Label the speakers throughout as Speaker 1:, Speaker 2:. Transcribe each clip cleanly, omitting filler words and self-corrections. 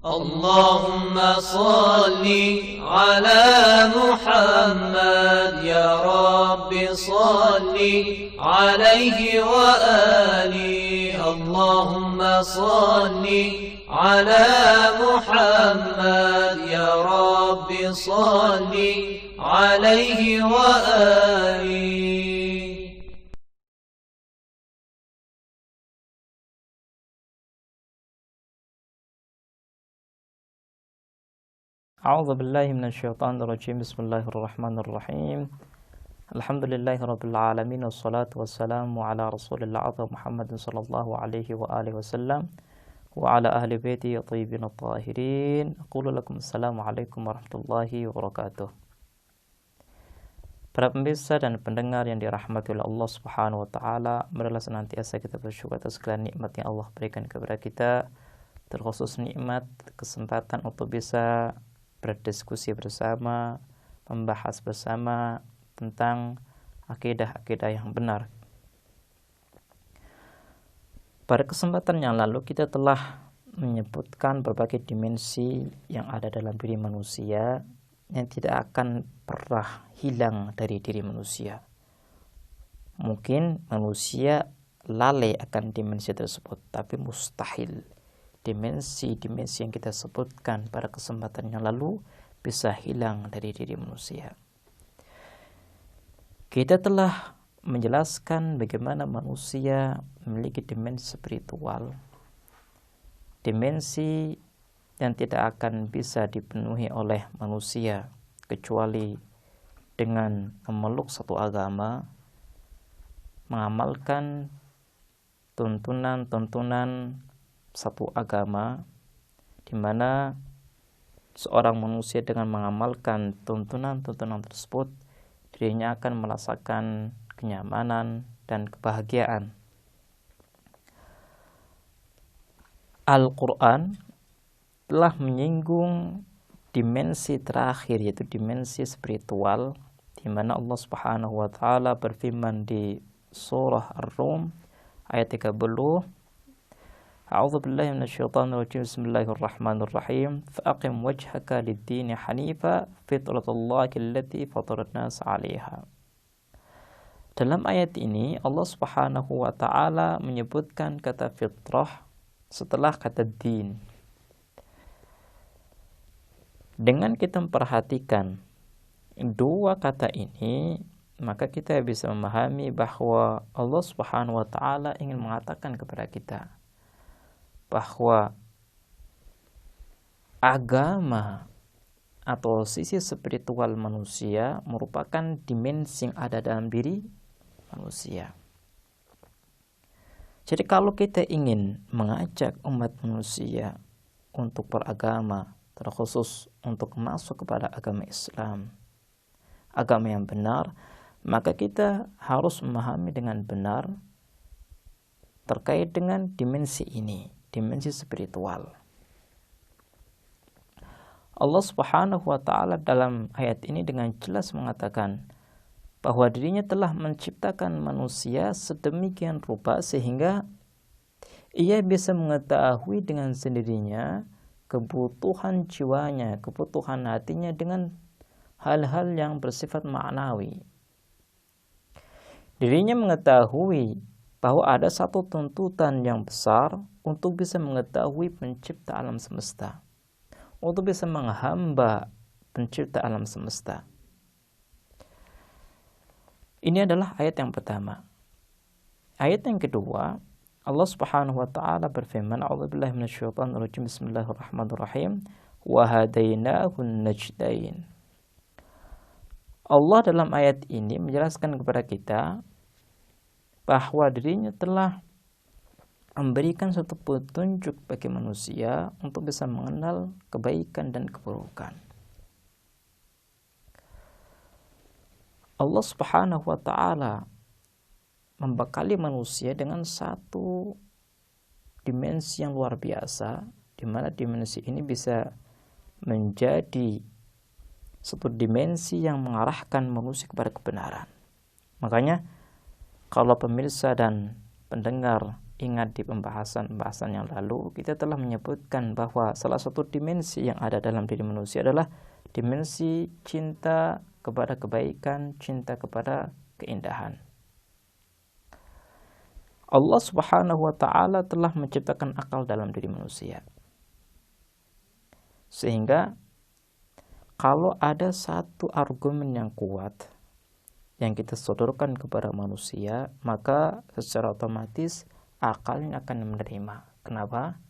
Speaker 1: اللهم صل على محمد يا رب صل عليه وآله اللهم صل على محمد يا رب صل عليه وآله.
Speaker 2: A'udzu billahi minasyaitonir rajim. Bismillahirrahmanirrahim. Alhamdulillahi rabbil alamin wassalatu wassalamu ala Rasulillah Muhammadin sallallahu alaihi wa alihi wasallam wa ala ahli baiti thayyibin at-tahirin. Aqulu lakum assalamu alaikum warahmatullahi wabarakatuh. Para pemirsa dan pendengar yang dirahmati oleh Allah Subhanahu wa taala, marilah senantiasa kita bersyukur atas segala nikmat yang Allah berikan kepada kita, terkhusus nikmat kesempatan untuk bisa berdiskusi bersama, membahas bersama tentang akidah-akidah yang benar. Pada kesempatan yang lalu kita telah menyebutkan berbagai dimensi yang ada dalam diri manusia yang tidak akan pernah hilang dari diri manusia. Mungkin manusia lalai akan dimensi tersebut, tapi mustahil dimensi-dimensi yang kita sebutkan pada kesempatan yang lalu bisa hilang dari diri manusia. Kita telah menjelaskan bagaimana manusia memiliki dimensi spiritual, dimensi yang tidak akan bisa dipenuhi oleh manusia kecuali dengan memeluk satu agama, mengamalkan tuntunan-tuntunan satu agama, di mana seorang manusia dengan mengamalkan tuntunan-tuntunan tersebut, dirinya akan merasakan kenyamanan dan kebahagiaan. Al-Quran telah menyinggung dimensi terakhir, yaitu dimensi spiritual, di mana Allah Subhanahu wa taala berfirman di surah Ar-Rum ayat 30, A'udzu billahi minasyaitonir rajim. Bismillahirrahmanirrahim. Fa'aqim wajhaka lid-dini hanifa fitratallahi allati fataran nas 'alaiha. Dalam ayat ini Allah Subhanahu wa taala menyebutkan kata fitrah setelah kata din. Dengan kita memperhatikan dua kata ini, maka kita bisa memahami bahwa Allah Subhanahu wa taala ingin mengatakan kepada kita bahwa agama atau sisi spiritual manusia merupakan dimensi yang ada dalam diri manusia. Jadi kalau kita ingin mengajak umat manusia untuk beragama, terkhusus untuk masuk kepada agama Islam, agama yang benar, maka kita harus memahami dengan benar terkait dengan dimensi ini, dimensi spiritual. Allah Subhanahu wa taala dalam ayat ini dengan jelas mengatakan bahwa dirinya telah menciptakan manusia sedemikian rupa sehingga ia bisa mengetahui dengan sendirinya kebutuhan jiwanya, kebutuhan hatinya dengan hal-hal yang bersifat maknawi. Dirinya mengetahui bahwa ada satu tuntutan yang besar untuk bisa mengetahui pencipta alam semesta, untuk bisa menghamba pencipta alam semesta. Ini adalah ayat yang pertama. Ayat yang kedua, Allah Subhanahu wa taala berfirman, A'udzubillahi minasyaitonir rajim. Bismillahirrahmanirrahim. Wa hadainahun najdain. Allah dalam ayat ini menjelaskan kepada kita bahwa dirinya telah memberikan suatu petunjuk bagi manusia untuk bisa mengenal kebaikan dan keburukan. Allah Subhanahu wa taala membekali manusia dengan satu dimensi yang luar biasa, di mana dimensi ini bisa menjadi satu dimensi yang mengarahkan manusia kepada kebenaran. Makanya kalau pemirsa dan pendengar ingat di pembahasan yang lalu, kita telah menyebutkan bahwa salah satu dimensi yang ada dalam diri manusia adalah dimensi cinta kepada kebaikan, cinta kepada keindahan. Allah Subhanahu wa ta'ala telah menciptakan akal dalam diri manusia. Sehingga kalau ada satu argumen yang kuat yang kita sodorkan kepada manusia, maka secara otomatis akalnya akan menerima. Kenapa?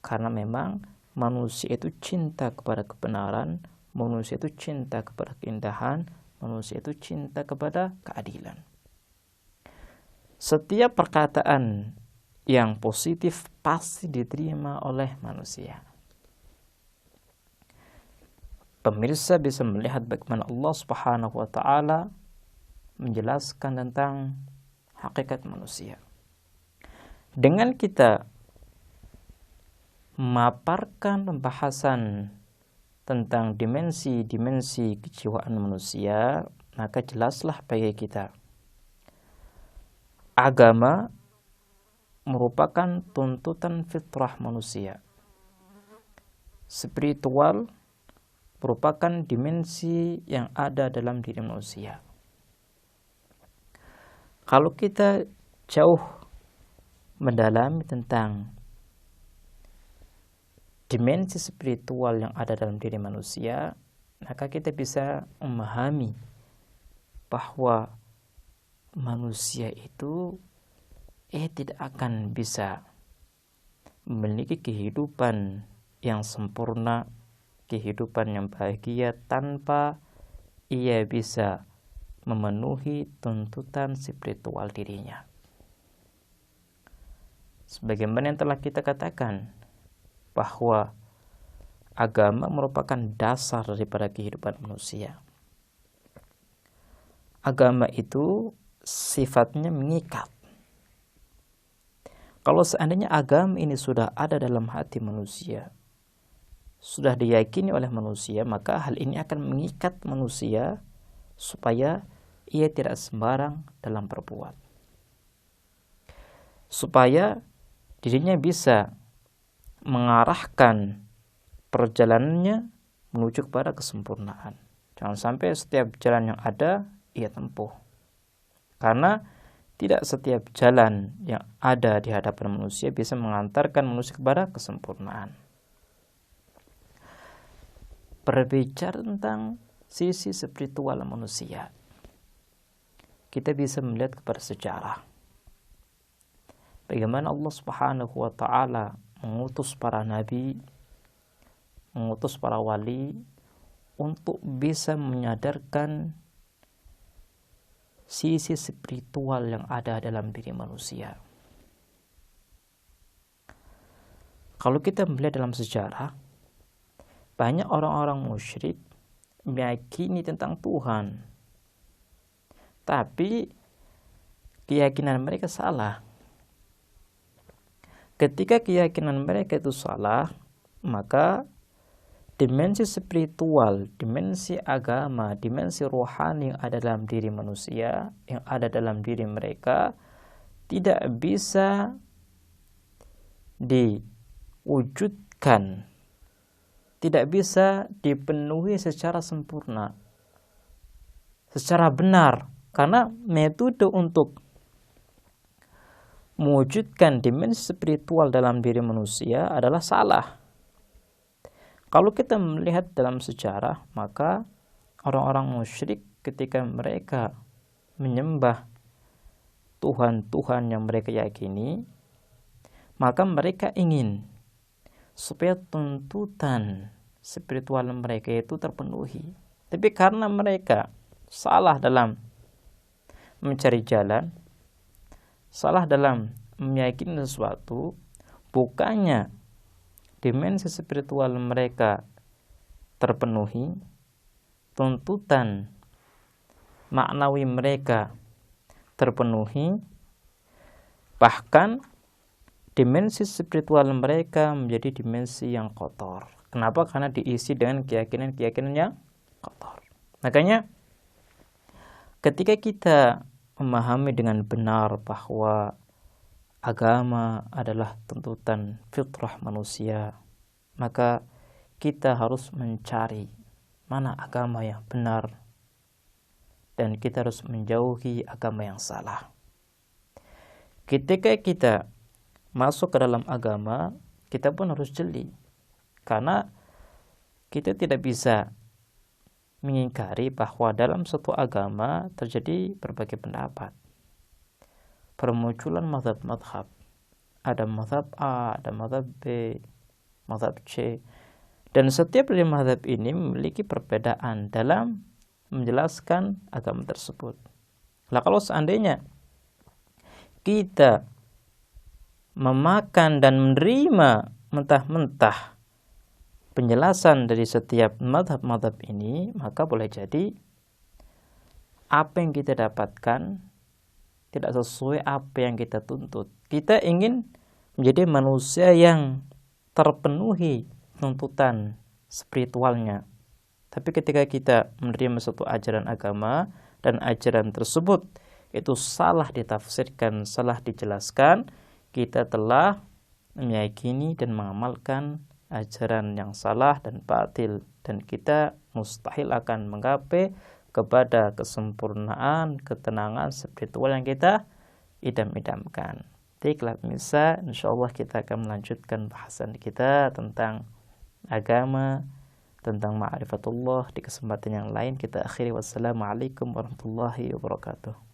Speaker 2: Karena memang manusia itu cinta kepada kebenaran, manusia itu cinta kepada keindahan, manusia itu cinta kepada keadilan. Setiap perkataan yang positif pasti diterima oleh manusia. Pemirsa bisa melihat bagaimana Allah Subhanahu wa ta'ala menjelaskan tentang hakikat manusia. Dengan kita memaparkan pembahasan tentang dimensi-dimensi kejiwaan manusia, maka jelaslah bagi kita, agama merupakan tuntutan fitrah manusia. Spiritual merupakan dimensi yang ada dalam diri manusia. Kalau kita jauh mendalami tentang dimensi spiritual yang ada dalam diri manusia, maka kita bisa memahami bahwa manusia itu tidak akan bisa memiliki kehidupan yang sempurna, kehidupan yang bahagia tanpa ia bisa memenuhi tuntutan spiritual dirinya. Sebagaimana yang telah kita katakan, bahwa agama merupakan dasar daripada kehidupan manusia. Agama itu sifatnya mengikat. Kalau seandainya agama ini sudah ada dalam hati manusia, sudah diyakini oleh manusia, maka hal ini akan mengikat manusia supaya ia tidak sembarang dalam berbuat. Supaya dirinya bisa mengarahkan perjalanannya menuju kepada kesempurnaan. Jangan sampai setiap jalan yang ada ia tempuh. Karena tidak setiap jalan yang ada di hadapan manusia bisa mengantarkan manusia kepada kesempurnaan. Berbicara tentang sisi spiritual manusia, kita bisa melihat kepada sejarah. Bagaimana Allah Subhanahu wa ta'ala mengutus para nabi, mengutus para wali untuk bisa menyadarkan sisi spiritual yang ada dalam diri manusia. Kalau kita melihat dalam sejarah, banyak orang-orang musyrik meyakini tentang Tuhan, tapi keyakinan mereka salah. Ketika keyakinan mereka itu salah, maka dimensi spiritual, dimensi agama, dimensi rohani yang ada dalam diri manusia, yang ada dalam diri mereka, tidak bisa diwujudkan, tidak bisa dipenuhi secara sempurna, secara benar, karena metode untuk mewujudkan dimensi spiritual dalam diri manusia adalah salah. Kalau kita melihat dalam sejarah, maka orang-orang musyrik ketika mereka menyembah Tuhan-Tuhan yang mereka yakini, maka mereka ingin supaya tuntutan spiritual mereka itu terpenuhi. Tapi karena mereka salah dalam mencari jalan, salah dalam meyakini sesuatu, bukannya dimensi spiritual mereka terpenuhi, tuntutan maknawi mereka terpenuhi, bahkan dimensi spiritual mereka menjadi dimensi yang kotor. Kenapa? Karena diisi dengan keyakinan-keyakinan yang kotor. Makanya ketika kita memahami dengan benar bahwa agama adalah tuntutan fitrah manusia, maka kita harus mencari mana agama yang benar dan kita harus menjauhi agama yang salah. Ketika kita masuk ke dalam agama, kita pun harus jeli, karena kita tidak bisa mengingkari bahwa dalam suatu agama terjadi berbagai pendapat, permunculan mazhab-mazhab. Ada mazhab A, ada mazhab B, mazhab C, dan setiap dari mazhab ini memiliki perbedaan dalam menjelaskan agama tersebut. Lah kalau seandainya kita memakan dan menerima mentah-mentah penjelasan dari setiap mazhab-mazhab ini, maka boleh jadi apa yang kita dapatkan tidak sesuai apa yang kita tuntut. Kita ingin menjadi manusia yang terpenuhi tuntutan spiritualnya. Tapi ketika kita menerima suatu ajaran agama dan ajaran tersebut itu salah ditafsirkan, salah dijelaskan, kita telah meyakini dan mengamalkan ajaran yang salah dan batil, dan kita mustahil akan menggapai kepada kesempurnaan, ketenangan spiritual yang kita idam-idamkan. Baiklah pemirsa, insyaallah kita akan melanjutkan bahasan kita tentang agama, tentang ma'rifatullah di kesempatan yang lain. Kita akhiri, wassalamualaikum warahmatullahi wabarakatuh.